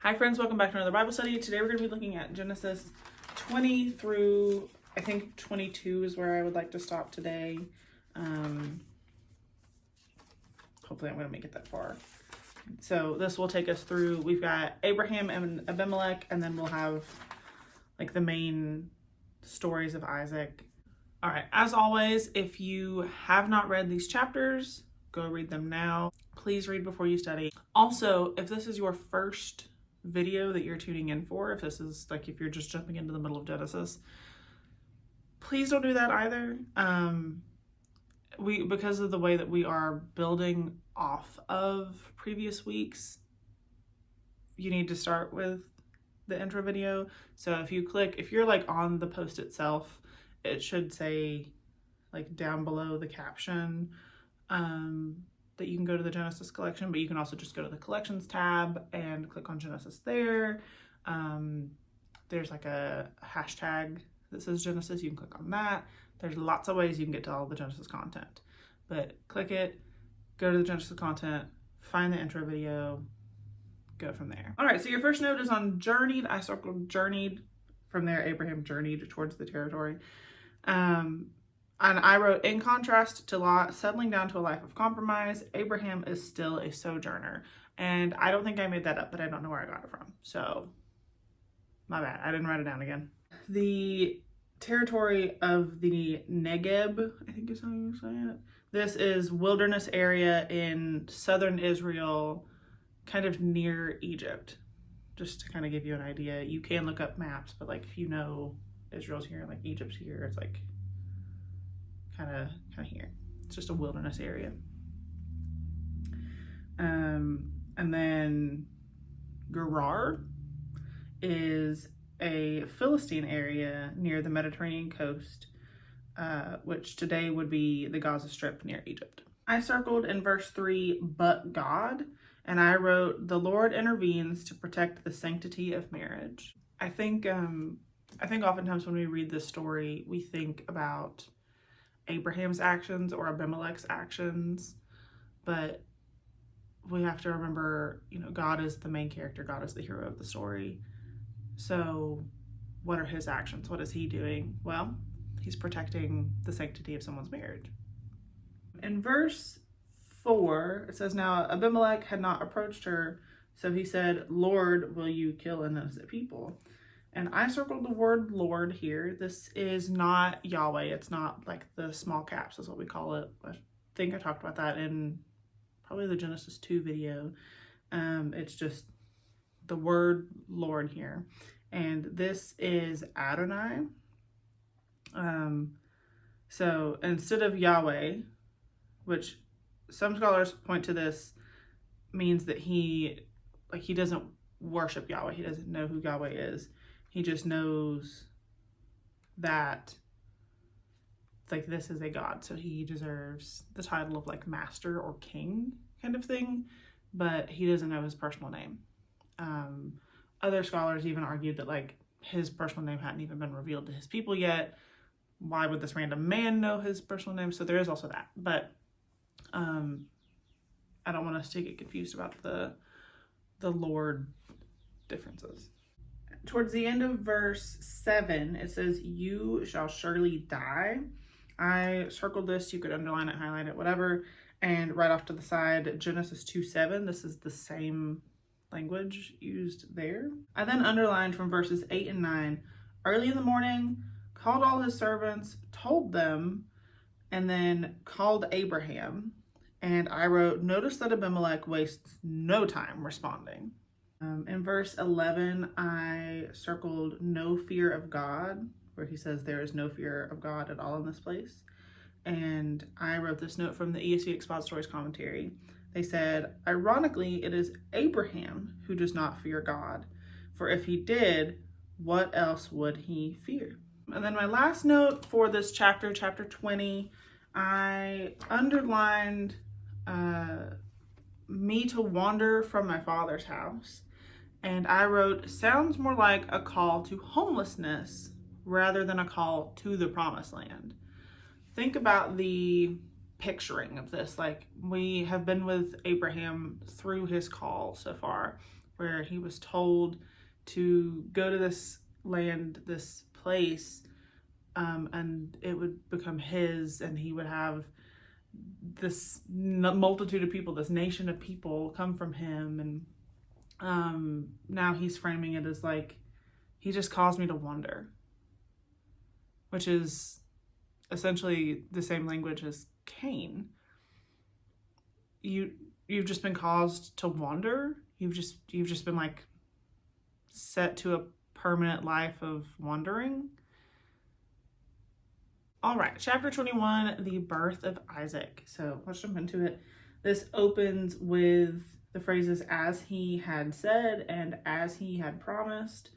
Hi friends, welcome back to another Bible study. Today we're going to be looking at Genesis 20 through, I think 22 is where I would like to stop today. Hopefully I'm going to make it that far. So this will take us through, we've got Abraham and Abimelech, and then we'll have like the main stories of Isaac. All right, as always, if you have not read these chapters, go read them now. Please read before you study. Also, if this is your first video that you're tuning in for, if this is like if you're just jumping into the middle of Genesis, please don't do that either. Because of the way that we are building off of previous weeks, you need to start with the intro video. So if you're like on the post itself, it should say like down below the caption that you can go to the Genesis collection, but you can also just go to the collections tab and click on Genesis there. There's like a hashtag that says Genesis. You can click on that. There's lots of ways you can get to all the Genesis content, but click it, go to the Genesis content, find the intro video, go from there. All right, so your first note is on journeyed. I circled journeyed. From there, Abraham journeyed towards the territory. And I wrote, in contrast to Lot settling down to a life of compromise, Abraham is still a sojourner. And I don't think I made that up, but I don't know where I got it from. So, my bad. I didn't write it down again. The territory of the Negev, I think is how you say it. This is wilderness area in southern Israel, kind of near Egypt. Just to kind of give you an idea. You can look up maps, but like if you know Israel's here, like Egypt's here, it's like kind of here. It's just a wilderness area. And then Gerar is a Philistine area near the Mediterranean coast, which today would be the Gaza Strip near Egypt. I circled in verse 3, but God, and I wrote, the Lord intervenes to protect the sanctity of marriage. I think oftentimes when we read this story, we think about Abraham's actions or Abimelech's actions, but we have to remember, God is the main character. God is the hero of the story. So what are his actions? What is he doing? Well, he's protecting the sanctity of someone's marriage. In verse 4, it says, now Abimelech had not approached her, so he said, Lord, will you kill innocent people? And I circled the word Lord here. This is not Yahweh. It's not like the small caps is what we call it. I think I talked about that in probably the Genesis 2 video. It's just the word Lord here. And this is Adonai. So instead of Yahweh, which some scholars point to this means that he doesn't worship Yahweh. He doesn't know who Yahweh is. He just knows that like this is a God, so he deserves the title of like master or king kind of thing, but he doesn't know his personal name. Other scholars even argued that like his personal name hadn't even been revealed to his people yet. Why would this random man know his personal name? So there is also that, but I don't want us to get confused about the Lord differences. Towards the end of verse 7, it says, you shall surely die. I circled this. You could underline it, highlight it, whatever. And right off to the side, Genesis 2:7. This is the same language used there. I then underlined from verses 8 and 9. Early in the morning, called all his servants, told them, and then called Abraham. And I wrote, notice that Abimelech wastes no time responding. In verse 11, I circled no fear of God, where he says there is no fear of God at all in this place. And I wrote this note from the ESV Expository's commentary. They said, ironically, it is Abraham who does not fear God, for if he did, what else would he fear? And then my last note for this chapter, chapter 20, I underlined me to wander from my father's house. And I wrote, sounds more like a call to homelessness rather than a call to the promised land. Think about the picturing of this. Like, we have been with Abraham through his call so far. where he was told to go to this land, this place, and it would become his, and he would have this multitude of people, this nation of people come from him. And now he's framing it as like, he just caused me to wonder, which is essentially the same language as Cain. You've just been caused to wander. You've just been like set to a permanent life of wandering. All right, chapter 21, the birth of Isaac. So let's jump into it. This opens with the phrases "as he had said" and "as he had promised."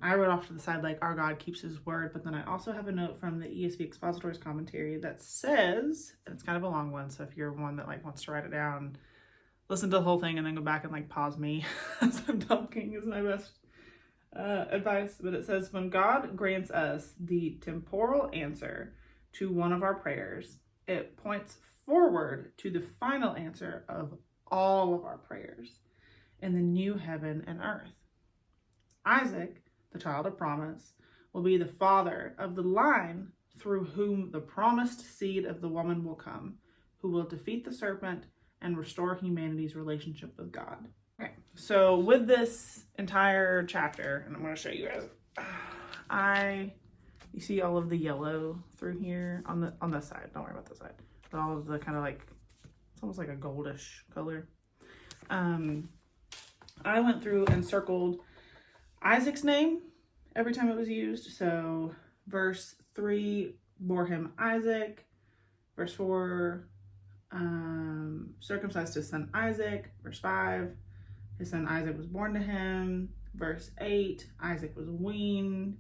I wrote off to the side like "our God keeps his word," but then I also have a note from the ESV Expository's commentary that says, and it's kind of a long one, so if you're one that like wants to write it down, listen to the whole thing and then go back and like pause me as I'm talking is my best advice. But it says, when God grants us the temporal answer to one of our prayers, it points forward to the final answer of all of our prayers in the new heaven and earth. Isaac, the child of promise, will be the father of the line through whom the promised seed of the woman will come, who will defeat the serpent and restore humanity's relationship with God. Okay, so with this entire chapter, and I'm going to show you guys, you see all of the yellow through here on this side. Don't worry about this side, but all of the kind of like, it's almost like a goldish color. I went through and circled Isaac's name every time it was used. So verse 3 bore him Isaac. Verse 4 circumcised his son Isaac. Verse 5, his son Isaac was born to him. Verse 8, Isaac was weaned.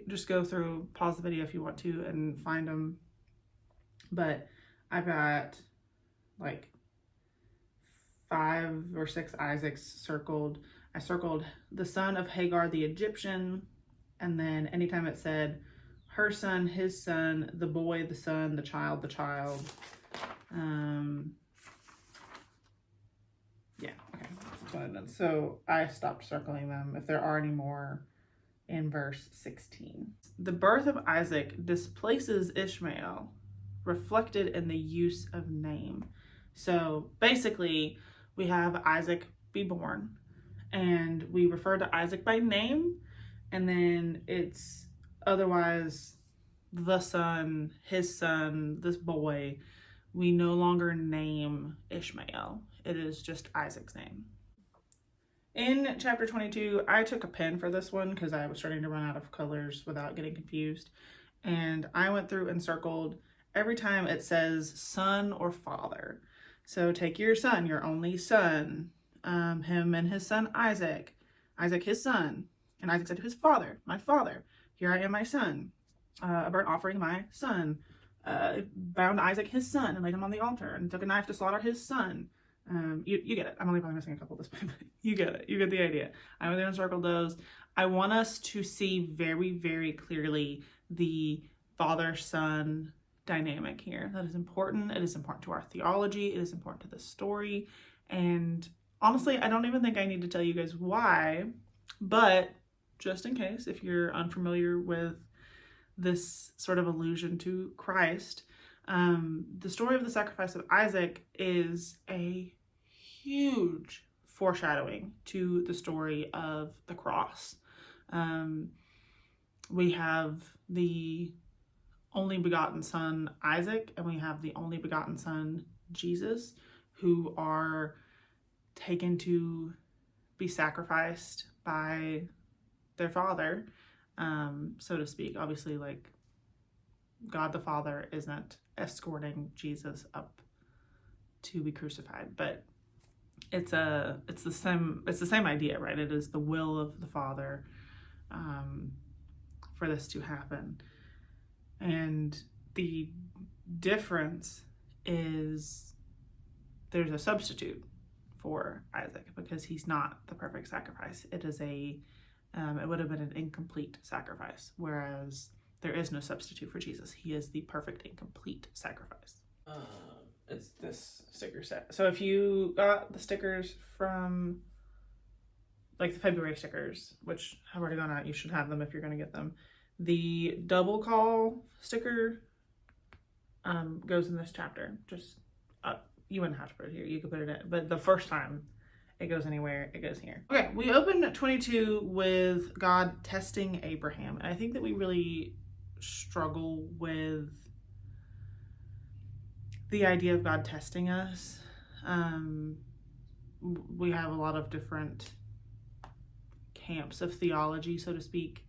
Just go through, pause the video if you want to and find them. But I've got like 5 or 6 Isaacs circled. I circled the son of Hagar the Egyptian, and then anytime it said her son, his son, the boy, the son, the child, the child. Yeah, okay, that's what I did. So I stopped circling them. If there are any more in verse 16. The birth of Isaac displaces Ishmael, reflected in the use of name. So basically, we have Isaac be born, and we refer to Isaac by name, and then it's otherwise the son, his son, this boy. We no longer name Ishmael. It is just Isaac's name. In chapter 22, I took a pen for this one because I was starting to run out of colors without getting confused. And I went through and circled every time it says son or father. So take your son, your only son, him and his son Isaac, Isaac his son, and Isaac said to his father, my father, here I am my son, a burnt offering my son, bound Isaac his son and laid him on the altar and took a knife to slaughter his son. You get it. I'm only probably missing a couple of this, but you get it. You get the idea. I went there and circled those. I want us to see very, very clearly the father-son dynamic here. That is important. It is important to our theology. It is important to the story. And honestly, I don't even think I need to tell you guys why, but just in case, if you're unfamiliar with this sort of allusion to Christ, the story of the sacrifice of Isaac is a huge foreshadowing to the story of the cross. We have the only begotten son Isaac, and we have the only begotten son Jesus, who are taken to be sacrificed by their father, so to speak. Obviously, like, God the Father isn't escorting Jesus up to be crucified, but it's the same idea, right? It is the will of the Father for this to happen. And the difference is there's a substitute for Isaac because he's not the perfect sacrifice. It is it would have been an incomplete sacrifice, whereas there is no substitute for Jesus. He is the perfect and complete sacrifice. it's this sticker set. So if you got the stickers from like the February stickers, which have already gone out, you should have them if you're going to get them. The double call sticker goes in this chapter. Just you wouldn't have to put it here. You could put it in, but the first time it goes anywhere, it goes here. Okay, we opened 22 with God testing Abraham. And I think that we really struggle with the idea of God testing us. We have a lot of different camps of theology, so to speak,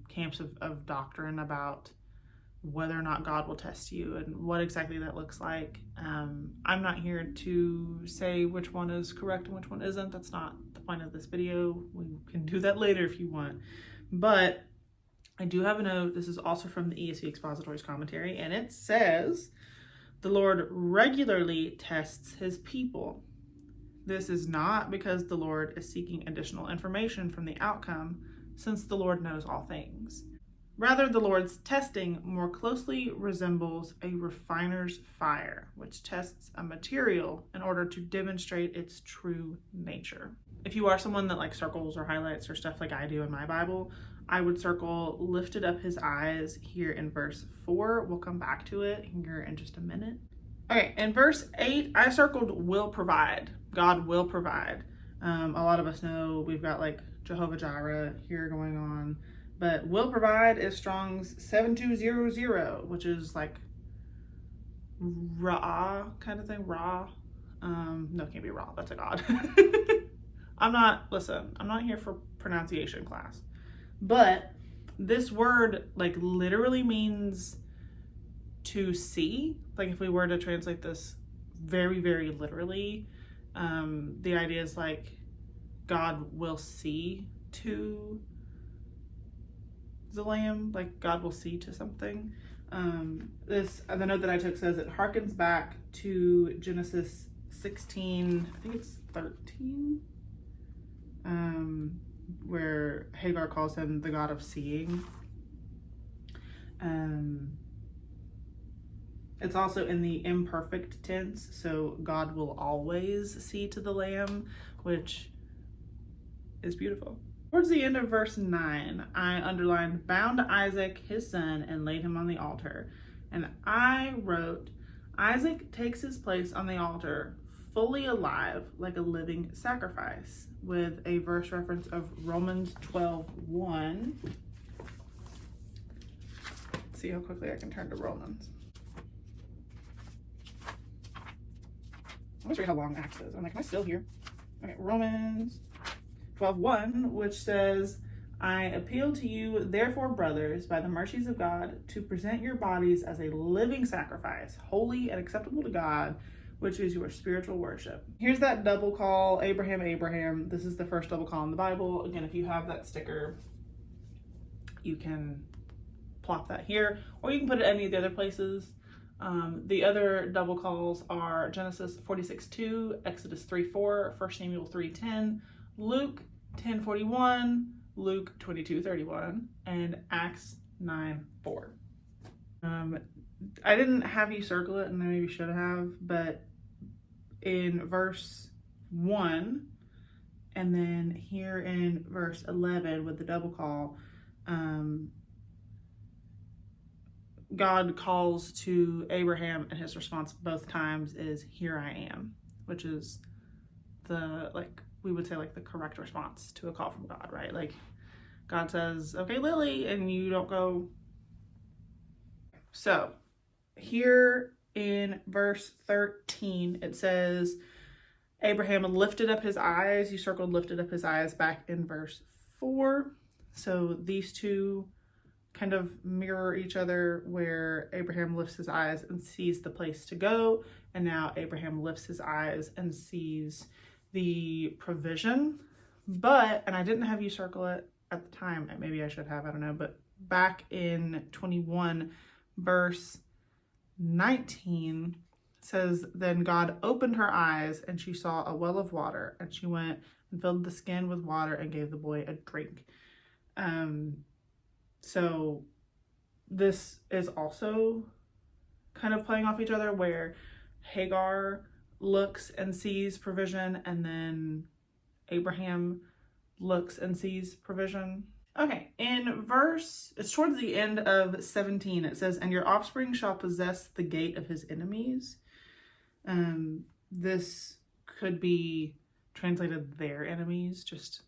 camps of doctrine about whether or not God will test you and what exactly that looks like. I'm not here to say which one is correct and which one isn't. That's not the point of this video. We can do that later if you want. But I do have a note. This is also from the ESV Expository's commentary, and it says, "The Lord regularly tests his people. This is not because the Lord is seeking additional information from the outcome, since the Lord knows all things. Rather, the Lord's testing more closely resembles a refiner's fire, which tests a material in order to demonstrate its true nature." If you are someone that like circles or highlights or stuff like I do in my Bible, I would circle "lifted up his eyes" here in verse 4. We'll come back to it here in just a minute. Okay, in verse 8, I circled "will provide." God will provide. A lot of us know we've got like Jehovah Jireh here going on, but "will provide" is Strong's 7200, which is like Ra kind of thing. Ra. No, it can't be Ra. That's a god. I'm not here for pronunciation class. But this word like literally means to see. Like if we were to translate this very, very literally, the idea is like God will see to the lamb, like God will see to something. The note that I took says it harkens back to Genesis 16, I think it's 13, where Hagar calls him the God of seeing. It's also in the imperfect tense, so God will always see to the lamb, which is beautiful. Towards the end of verse 9, I underlined "bound Isaac, his son, and laid him on the altar." And I wrote, "Isaac takes his place on the altar, fully alive, like a living sacrifice," with a verse reference of Romans 12:1. Let's see how quickly I can turn to Romans. I always read how long Acts is. I'm like, am I still here? Okay, Romans 12:1, which says, "I appeal to you, therefore, brothers, by the mercies of God, to present your bodies as a living sacrifice, holy and acceptable to God, which is your spiritual worship." Here's that double call, Abraham, Abraham. This is the first double call in the Bible. Again, if you have that sticker, you can plop that here, or you can put it any of the other places. The other double calls are Genesis 46:2, Exodus 3:4, 1 Samuel 3:10, Luke 10:41, Luke 22:31, and Acts 9:4. I didn't have you circle it, and I maybe should have, but in verse 1, and then here in verse 11 with the double call, God calls to Abraham, and his response both times is "here I am," which is the, like, we would say like the correct response to a call from God, right? Like God says, "Okay, Lily," and you don't go. So here in verse 13, it says Abraham lifted up his eyes. You circled "lifted up his eyes" back in verse 4. So these two kind of mirror each other, where Abraham lifts his eyes and sees the place to go, and now Abraham lifts his eyes and sees the provision. But, and I didn't have you circle it at the time, maybe I should have, I don't know, but back in 21 verse 19 says, "Then God opened her eyes, and she saw a well of water, and she went and filled the skin with water and gave the boy a drink." So this is also kind of playing off each other, where Hagar looks and sees provision, and then Abraham looks and sees provision. Okay, it's towards the end of 17, it says, "And your offspring shall possess the gate of his enemies." This could be translated their enemies, just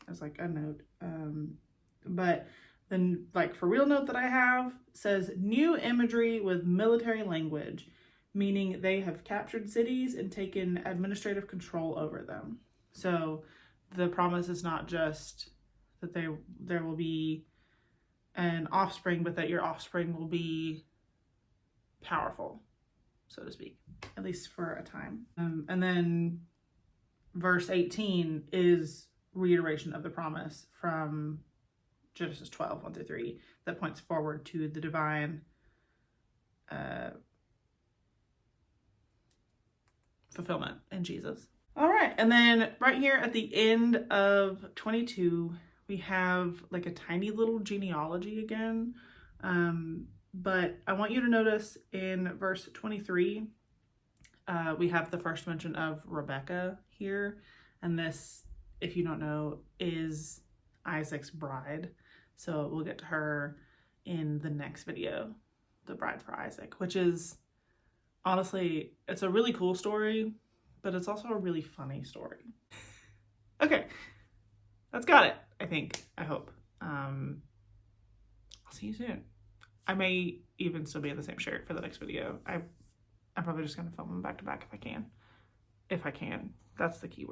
as like a note. But then, like, for real note that I have says, "New imagery with military language, meaning they have captured cities and taken administrative control over them." So the promise is not just that there will be an offspring, but that your offspring will be powerful, so to speak, at least for a time. And then verse 18 is reiteration of the promise from Genesis 12, 1 through 3, that points forward to the divine fulfillment in Jesus. All right, and then right here at the end of 22, we have like a tiny little genealogy again. But I want you to notice in verse 23, we have the first mention of Rebecca here. And this, if you don't know, is Isaac's bride. So we'll get to her in the next video, the bride for Isaac, which is honestly, it's a really cool story, but it's also a really funny story. Okay, that's got it, I think, I hope. I'll see you soon. I may even still be in the same shirt for the next video. I'm probably just gonna film them back to back if I can. If I can, that's the key word.